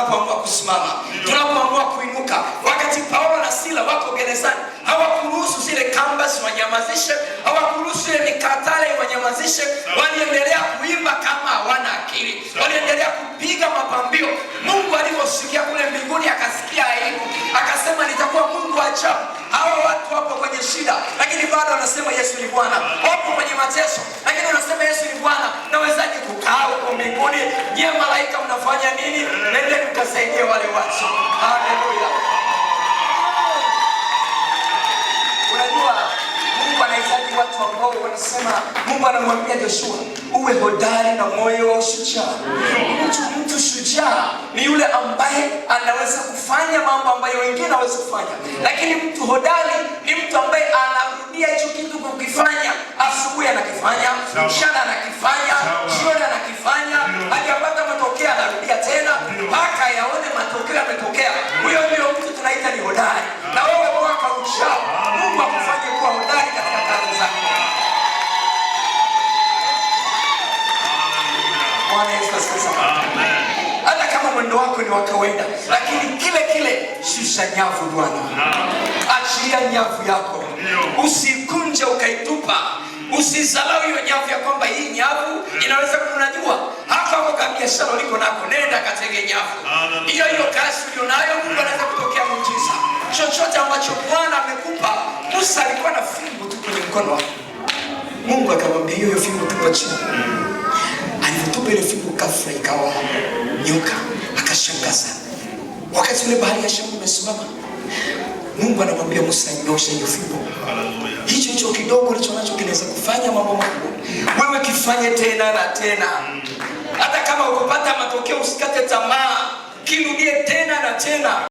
tunapoamua kusimama, tunapoamua kuinuka. Wakati Paulo na Sila wako gerezani, hawakuruhusu zile kamba ziwanyamazishe, hawakuruhusu ile mikatale iwanyamazishe. Waliendelea kuimba kama hawana akili, waliendelea kupiga mapambio. Mungu aliposikia kule mbinguni akasikia aibu, akasema nitakuwa Mungu ajabu. Hawa watu wapo kwenye shida, lakini bado wanasema Yesu ni Bwana. Wapo kwenye mateso, lakini wanasema Yesu ni Bwana. Nawezaje kukaa huko mbinguni? Je, malaika mnafanya nini? Nendeni mkasaidie wale watu. Haleluya. Unajua Mungu anahitaji watu ambao wanasema, Mungu anamwambia Joshua, uwe hodari na moyo wa ushujaa. Mtu shujaa ni yule ambaye anaweza kufanya mambo ambayo wengine hawezi kufanya. Lakini mtu hodari ni mtu ambaye anarudia hicho kitu kukifanya. Asubuhi anakifanya, mchana anakifanya, jioni anakifanya, akipata matokeo anarudia tena mpaka yaone matokeo yametokea. Huyo ndio mtu tunaita ni hodari. Na wewe mwaka ujao Mungu akufanye kuwa hodari katika kazi zako. Bwana Yesu asifiwe. Amen. Hata kama mwendo wako ni wa kawaida, lakini kile shusha nyavu Bwana. Achia nyavu yako. Usikunje ukaitupa. Usizalau hiyo nyavu ya kwamba hii nyavu inaweza kunajua. Hapa kwa biashara uliko nako, nenda katege nyavu. Hiyo kazi ulionayo, Mungu anaweza kutokea muujiza. Chochote ambacho Bwana amekupa, Musa alikuwa na fimbo tu kwenye mkono wake. Mungu akamwambia hiyo fimbo tupa chini. Alitupa ile fimbo ghafla ikawa nyoka, akashangaza. Wakati ile bahari ya Shamu imesimama, Mungu anamwambia Musa, nyosha hiyo fimbo. Haleluya. Hicho kidogo ulichonacho kinaweza kufanya mambo makubwa. Wewe kifanye tena na tena. Hata kama ukupata matokeo usikate tamaa. Kirudie tena na tena.